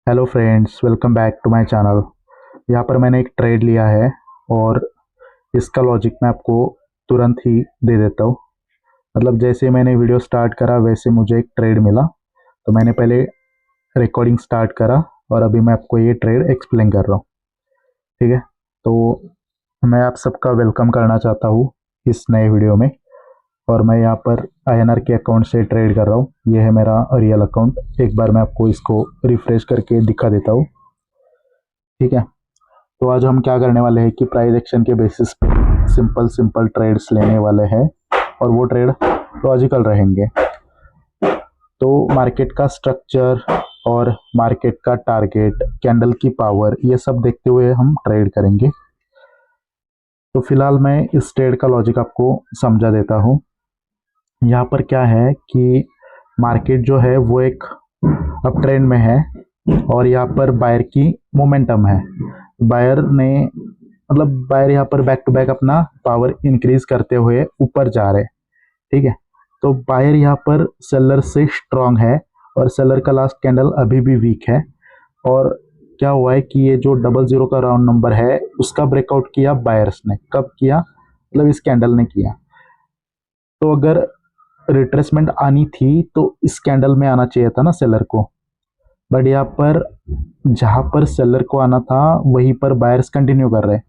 Hello friends, welcome back to my channel. यहाँ पर मैंने एक ट्रेड लिया है और इसका लॉजिक मैं आपको तुरंत ही दे देता हूँ। मतलब जैसे मैंने वीडियो स्टार्ट करा वैसे मुझे एक ट्रेड मिला, तो मैंने पहले रिकॉर्डिंग स्टार्ट करा और अभी मैं आपको ये ट्रेड एक्सप्लेन कर रहा हूँ। ठीक है, तो मैं आप सबका वेलकम करना चाहता हूँ इस नए वीडियो में। और मैं यहाँ पर INR के अकाउंट से ट्रेड कर रहा हूँ। ये है मेरा रियल अकाउंट। एक बार मैं आपको इसको रिफ्रेश करके दिखा देता हूँ। ठीक है, तो आज हम क्या करने वाले हैं कि प्राइस एक्शन के बेसिस पे सिंपल सिंपल ट्रेड्स लेने वाले हैं और वो ट्रेड लॉजिकल रहेंगे। तो मार्केट का स्ट्रक्चर और मार्केट का टारगेट, कैंडल की पावर, ये सब देखते हुए हम ट्रेड करेंगे। तो फिलहाल मैं इस ट्रेड का लॉजिक आपको समझा देता हूँ। यहाँ पर क्या है कि मार्केट जो है वो एक अप ट्रेंड में है और यहाँ पर बायर की मोमेंटम है। बायर ने बायर यहाँ पर बैक टू बैक अपना पावर इंक्रीज करते हुए ऊपर जा रहे हैं। ठीक है, तो बायर यहाँ पर सेलर से स्ट्रांग है और सेलर का लास्ट कैंडल अभी भी वीक है। और क्या हुआ है कि ये जो 00 का राउंड नंबर है उसका ब्रेकआउट किया बायर्स ने। कब किया? मतलब इस कैंडल ने किया। तो अगर रिट्रेसमेंट आनी थी तो इस कैंडल में आना चाहिए था ना सेलर को, बट यहाँ पर जहाँ पर सेलर को आना था वहीं पर बायर्स कंटिन्यू कर रहे हैं।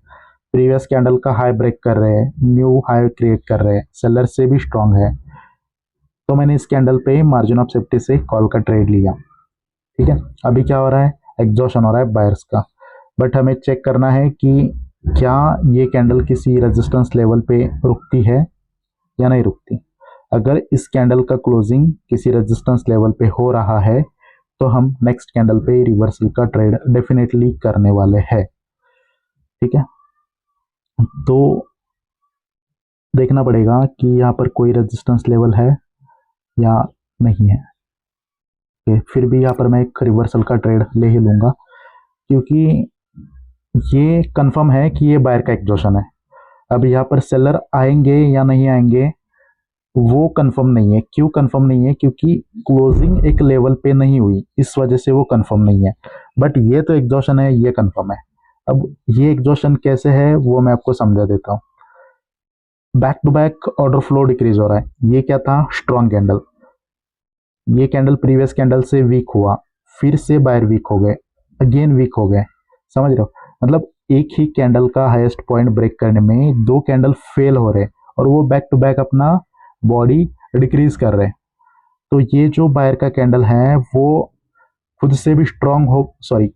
प्रीवियस कैंडल का हाई ब्रेक कर रहे हैं, न्यू हाई क्रिएट कर रहे हैं, सेलर से भी स्ट्रांग है। तो मैंने इस कैंडल पे मार्जिन ऑफ सेफ्टी से कॉल का ट्रेड लिया। ठीक है, अभी क्या हो रहा है? एग्जॉशन हो रहा है बायर्स का, बट हमें चेक करना है कि क्या ये कैंडल किसी रेजिस्टेंस लेवल पे रुकती है या नहीं रुकती। अगर इस कैंडल का क्लोजिंग किसी रेजिस्टेंस लेवल पे हो रहा है तो हम नेक्स्ट कैंडल पे रिवर्सल का ट्रेड डेफिनेटली करने वाले हैं। ठीक है, तो देखना पड़ेगा कि यहाँ पर कोई रेजिस्टेंस लेवल है या नहीं है। फिर भी यहाँ पर मैं एक रिवर्सल का ट्रेड ले ही लूँगा क्योंकि ये कंफर्म है कि ये बायर का एग्जॉशन है। अब यहाँ पर सेलर आएंगे या नहीं आएंगे वो कंफर्म नहीं है। क्यों कंफर्म नहीं है? क्योंकि क्लोजिंग एक लेवल पे नहीं हुई, इस वजह से वो कंफर्म नहीं है। बट ये तो एग्जॉशन है, ये कंफर्म है। अब ये एग्जॉशन कैसे है वो मैं आपको समझा देता हूँ। Back to back order flow decrease हो रहा है। ये क्या था? Strong candle. ये कैंडल प्रीवियस कैंडल से वीक हुआ, फिर से बायर वीक हो गए, अगेन वीक हो गए। समझ रहे हो? मतलब एक ही कैंडल का हाईएस्ट पॉइंट ब्रेक करने में दो कैंडल फेल हो रहे और वो बैक टू बैक अपना बॉडी डिक्रीज कर रहे हैं। तो ये जो बायर का कैंडल है वो खुद से भी स्ट्रांग हो,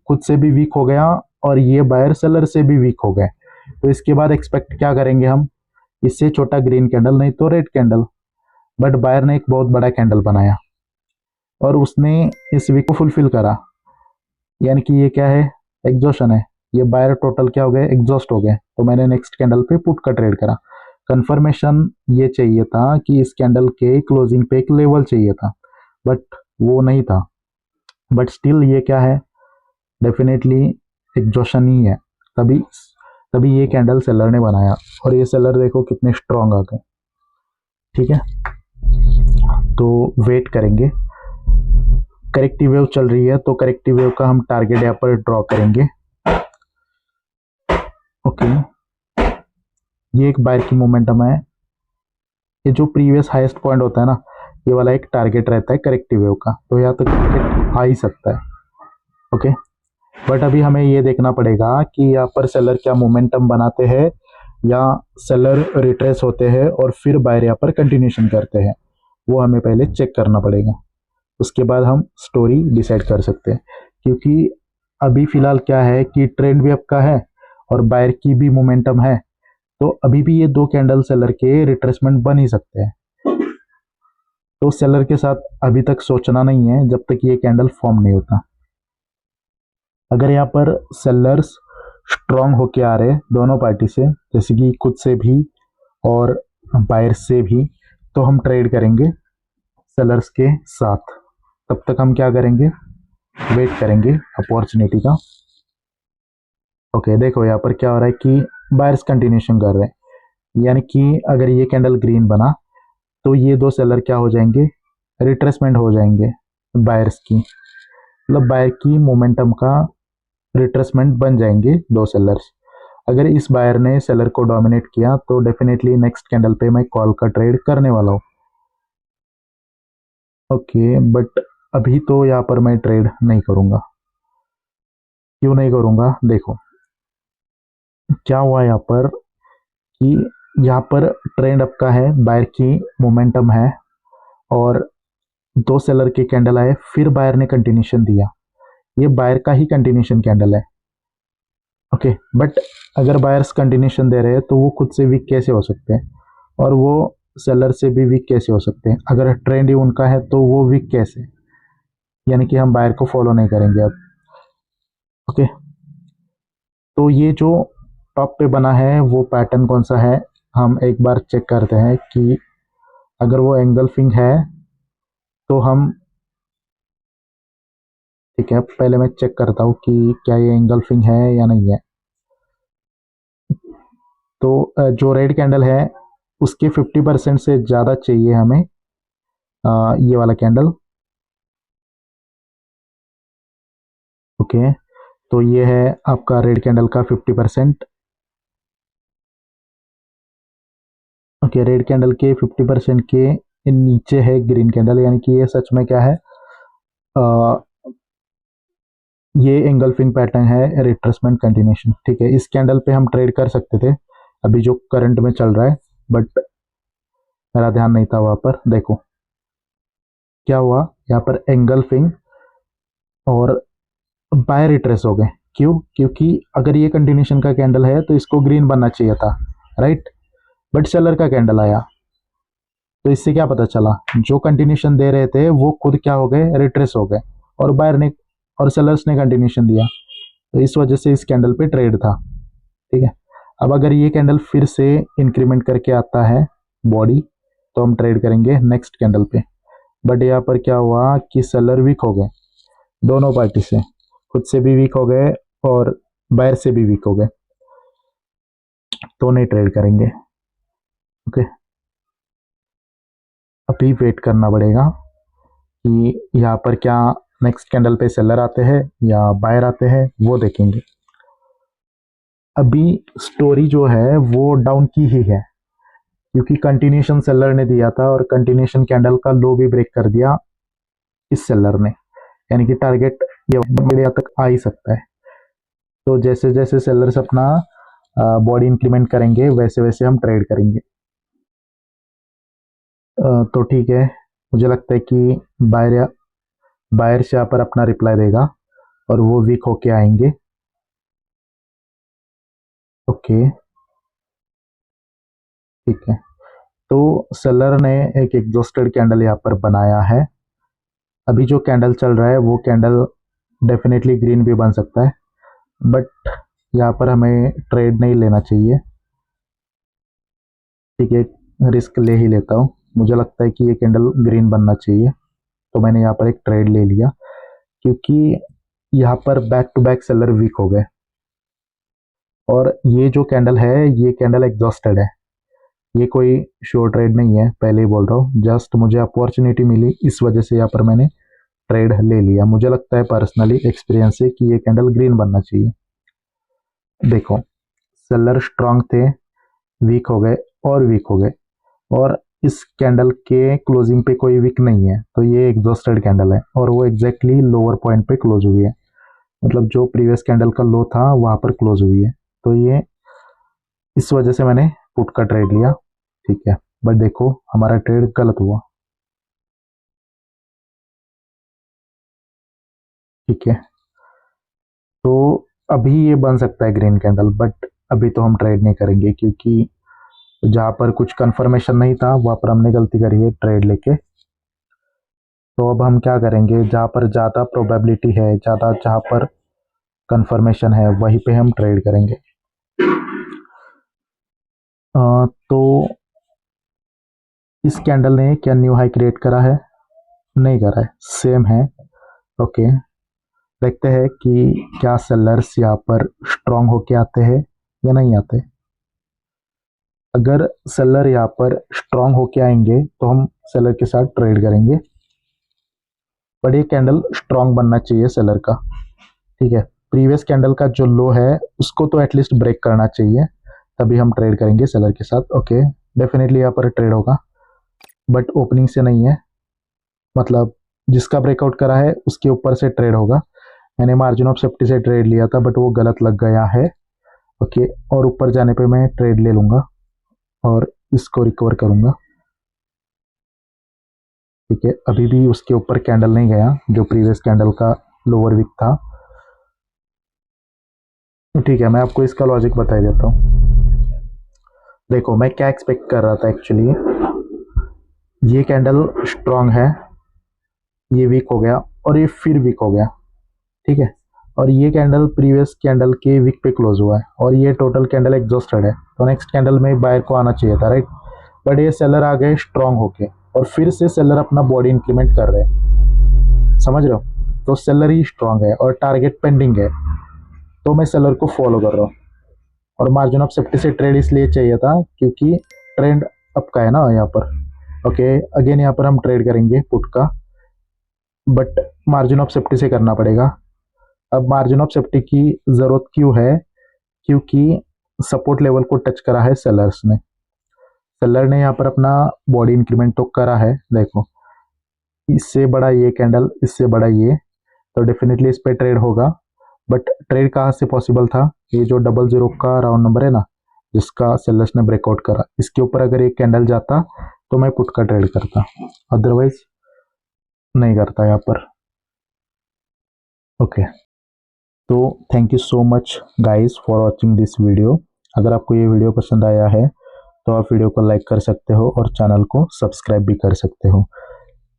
खुद से भी वीक हो गया और ये बायर सेलर से भी वीक हो गए। तो इसके बाद एक्सपेक्ट क्या करेंगे हम? इससे छोटा ग्रीन कैंडल, नहीं तो रेड कैंडल। बट बायर ने एक बहुत बड़ा कैंडल बनाया और उसने इस वीक को फुलफिल करा, यानी कि ये क्या है? एग्जॉशन है। ये बायर टोटल क्या हो गए? एग्जॉस्ट हो गए। तो मैंने नेक्स्ट कैंडल पे पुट का ट्रेड करा। कंफर्मेशन ये चाहिए था कि इस कैंडल के क्लोजिंग पे एक लेवल चाहिए था, बट वो नहीं था। बट स्टिल ये क्या है? डेफिनेटली एग्जॉशन ही है। तभी तभी ये कैंडल सेलर ने बनाया और ये सेलर देखो कितने स्ट्रांग आ गए। ठीक है, तो वेट करेंगे। करेक्टिव वेव चल रही है तो करेक्टिव वेव का हम टारगेट यहाँ पर ड्रॉ करेंगे। ओके, ये एक बायर की मोमेंटम है। ये जो प्रीवियस हाईएस्ट पॉइंट होता है ना, ये वाला एक टारगेट रहता है करेक्टिव वेव का, तो यहाँ तो टारगेट आ ही सकता है। ओके, बट अभी हमें ये देखना पड़ेगा कि यहाँ पर सेलर क्या मोमेंटम बनाते हैं या सेलर रिट्रेस होते हैं और फिर बायर यहाँ पर कंटिन्यूशन करते हैं। वो हमें पहले चेक करना पड़ेगा, उसके बाद हम स्टोरी डिसाइड कर सकते हैं। क्योंकि अभी फिलहाल क्या है कि ट्रेंड भी आपका है और बायर की भी मोमेंटम है, तो अभी भी ये दो कैंडल सेलर के रिट्रेसमेंट बन ही सकते हैं। तो सेलर के साथ अभी तक सोचना नहीं है जब तक ये कैंडल फॉर्म नहीं होता। अगर यहाँ पर सेलर्स स्ट्रांग होके आ रहे दोनों पार्टी से, जैसे कि खुद से भी और बायर से भी, तो हम ट्रेड करेंगे सेलर्स के साथ। तब तक हम क्या करेंगे? वेट करेंगे अपॉर्चुनिटी का। ओके, देखो यहाँ पर क्या हो रहा है कि बायर्स कंटिन्यूशन कर रहे हैं, यानी कि अगर ये कैंडल ग्रीन बना तो ये दो सेलर क्या हो जाएंगे? रिट्रेसमेंट हो जाएंगे बायर्स की। मतलब बायर की मोमेंटम का रिट्रेसमेंट बन जाएंगे दो सेलर्स। अगर इस बायर ने सेलर को डोमिनेट किया तो डेफिनेटली नेक्स्ट कैंडल पे मैं कॉल का ट्रेड करने वाला हूँ। ओके, बट अभी तो यहाँ पर मैं ट्रेड नहीं करूंगा। क्यों नहीं करूंगा, देखो क्या हुआ यहाँ पर कि यहाँ पर ट्रेंड अप का है, बायर की मोमेंटम है और दो सेलर के कैंडल आए, फिर बायर ने कंटिन्यूशन दिया। ये बायर का ही कंटिन्यूशन कैंडल है। ओके, बट अगर बायर्स कंटिन्यूशन दे रहे हैं तो वो खुद से वीक कैसे हो सकते हैं, और वो सेलर से भी वीक कैसे हो सकते हैं? अगर ट्रेंड ही उनका है तो वो वीक कैसे? यानी कि हम बायर को फॉलो नहीं करेंगे अब। ओके, तो ये जो टॉप पे बना है वो पैटर्न कौन सा है, हम एक बार चेक करते हैं कि अगर वो एंगल्फिंग है तो हम, ठीक है, पहले मैं चेक करता हूँ कि क्या ये एंगल्फिंग है या नहीं है। तो जो रेड कैंडल है उसके 50% से ज़्यादा चाहिए हमें ये वाला कैंडल। ओके, तो ये है आपका रेड कैंडल का 50%। ओके, रेड कैंडल के 50% के नीचे है ग्रीन कैंडल, यानी कि ये सच में क्या है, आ, ये एंगल्फिंग पैटर्न है, रिट्रेसमेंट कंटिन्यूशन। ठीक है, इस कैंडल पे हम ट्रेड कर सकते थे अभी जो करंट में चल रहा है, बट मेरा ध्यान नहीं था वहां पर। देखो क्या हुआ यहाँ पर, एंगल्फिंग और बाय रिट्रेस हो गए। क्यों? क्योंकि अगर ये कंटिन्यूशन का कैंडल है तो इसको ग्रीन बनना चाहिए था, राइट? बट सेलर का कैंडल आया, तो इससे क्या पता चला, जो कंटिन्यूशन दे रहे थे वो खुद क्या हो गए, रिट्रेस हो गए, और बायर ने और सेलर्स ने कंटिन्यूशन दिया, तो इस वजह से इस कैंडल पे ट्रेड था। ठीक है, अब अगर ये कैंडल फिर से इंक्रीमेंट करके आता है बॉडी, तो हम ट्रेड करेंगे नेक्स्ट कैंडल पे। बट यहाँ पर क्या हुआ कि सेलर वीक हो गए, दोनों पार्टी से, खुद से भी वीक हो गए और बायर से भी वीक हो गए, तो नहीं ट्रेड करेंगे। ओके, अभी वेट करना पड़ेगा कि यहाँ पर क्या नेक्स्ट कैंडल पे सेलर आते हैं या बायर आते हैं, वो देखेंगे। अभी स्टोरी जो है वो डाउन की ही है, क्योंकि कंटिन्यूशन सेलर ने दिया था और कंटिन्यूशन कैंडल का लो भी ब्रेक कर दिया इस सेलर ने, यानी कि टारगेट ये मीडिया तक आ ही सकता है। तो जैसे जैसे सेलर्स अपना बॉडी इंप्लीमेंट करेंगे वैसे वैसे हम ट्रेड करेंगे। तो ठीक है, मुझे लगता है कि बायर बायर से यहाँ पर अपना रिप्लाई देगा और वो वीक होके आएंगे। ओके, ठीक है, तो सेलर ने एक एग्जॉस्टेड कैंडल यहाँ पर बनाया है। अभी जो कैंडल चल रहा है वो कैंडल डेफिनेटली ग्रीन भी बन सकता है, बट यहाँ पर हमें ट्रेड नहीं लेना चाहिए। ठीक है, रिस्क ले ही लेता हूँ, मुझे लगता है कि ये कैंडल ग्रीन बनना चाहिए, तो मैंने यहाँ पर एक ट्रेड ले लिया, क्योंकि यहाँ पर back to back seller weak हो गए और ये जो कैंडल है ये कैंडल एग्जॉस्टेड है। ये कोई श्योर ट्रेड नहीं है, पहले ही बोल रहा हूँ, जस्ट मुझे अपॉर्चुनिटी मिली इस वजह से यहाँ पर मैंने ट्रेड ले लिया। मुझे लगता है पर्सनली एक्सपीरियंस से कि ये कैंडल ग्रीन बनना चाहिए। देखो, सेलर स्ट्रांग थे, वीक हो गए और वीक हो गए, और इस कैंडल के क्लोजिंग पे कोई वीक नहीं है, तो ये एग्जॉस्टेड कैंडल है और वो एग्जैक्टली लोअर पॉइंट पे क्लोज हुई है, मतलब जो प्रीवियस कैंडल का लो था वहां पर क्लोज हुई है। तो ये इस वजह से मैंने पुट का ट्रेड लिया। ठीक है, बट देखो हमारा ट्रेड गलत हुआ। ठीक है, तो अभी ये बन सकता है ग्रीन कैंडल, बट अभी तो हम ट्रेड नहीं करेंगे, क्योंकि जहां पर कुछ कंफर्मेशन नहीं था वहां पर हमने गलती करी है ट्रेड लेके। तो अब हम क्या करेंगे, जहां पर ज़्यादा प्रोबेबिलिटी है, ज़्यादा जहां पर कंफर्मेशन है, वहीं पे हम ट्रेड करेंगे। तो इस कैंडल ने क्या न्यू हाई क्रिएट करा है? नहीं करा है, सेम है। ओके, देखते हैं कि क्या सेलर्स यहाँ पर स्ट्रांग होके आते हैं या नहीं आते। अगर सेलर यहाँ पर स्ट्रांग होके आएंगे तो हम सेलर के साथ ट्रेड करेंगे, बट ये कैंडल स्ट्रांग बनना चाहिए सेलर का, ठीक है। प्रीवियस कैंडल का जो लो है उसको तो एटलीस्ट ब्रेक करना चाहिए, तभी हम ट्रेड करेंगे सेलर के साथ। ओके, डेफिनेटली यहाँ पर ट्रेड होगा, बट ओपनिंग से नहीं है, मतलब जिसका ब्रेकआउट करा है उसके ऊपर से ट्रेड होगा। मैंने मार्जिन ऑफ सेफ्टी से ट्रेड लिया था बट वो गलत लग गया है। ओके, और ऊपर जाने पे मैं ट्रेड ले लूँगा और इसको रिकवर करूँगा, ठीक है। अभी भी उसके ऊपर कैंडल नहीं गया जो प्रीवियस कैंडल का लोअर विक था, ठीक है। मैं आपको इसका लॉजिक बता देता हूँ। देखो मैं क्या एक्सपेक्ट कर रहा था एक्चुअली, ये कैंडल स्ट्रांग है, ये वीक हो गया और ये फिर वीक हो गया, ठीक है। और ये कैंडल प्रीवियस कैंडल के वीक पे क्लोज हुआ है और ये टोटल कैंडल एग्जॉस्टेड है, तो नेक्स्ट कैंडल में बायर को आना चाहिए था, राइट। बट ये सेलर आ गए स्ट्रांग होके और फिर से सेलर अपना बॉडी इंक्रीमेंट कर रहे हैं, समझ रहे हो। तो सेलर ही स्ट्रांग है और टारगेट पेंडिंग है, तो मैं सेलर को फॉलो कर रहा हूँ। और मार्जिन ऑफ सेफ्टी से ट्रेड इसलिए चाहिए था क्योंकि ट्रेंड अप का है ना यहाँ पर। ओके, अगेन यहाँ पर हम ट्रेड करेंगे पुट का, बट मार्जिन ऑफ सेफ्टी से करना पड़ेगा। अब मार्जिन ऑफ सेफ्टी की ज़रूरत क्यों है, क्योंकि सपोर्ट लेवल को टच करा है सेलर्स ने। सेलर ने यहाँ पर अपना बॉडी इंक्रीमेंट तो करा है, देखो इससे बड़ा ये कैंडल, इससे बड़ा ये, तो डेफिनेटली इस पे ट्रेड होगा। बट ट्रेड कहाँ से पॉसिबल था, ये जो 00 का राउंड नंबर है ना जिसका सेलर्स ने ब्रेकआउट करा, इसके ऊपर अगर एक कैंडल जाता तो मैं पुट का ट्रेड करता, अदरवाइज नहीं करता यहाँ पर। ओके, तो thank you so much guys for watching this video. अगर आपको ये वीडियो पसंद आया है तो आप वीडियो को लाइक कर सकते हो और चैनल को सब्सक्राइब भी कर सकते हो,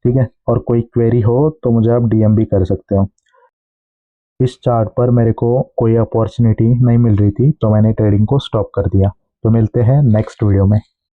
ठीक है। और कोई क्वेरी हो तो मुझे आप डीएम भी कर सकते हो। इस चार्ट पर मेरे को कोई अपॉर्चुनिटी नहीं मिल रही थी तो मैंने ट्रेडिंग को स्टॉप कर दिया। तो मिलते हैं नेक्स्ट वीडियो में।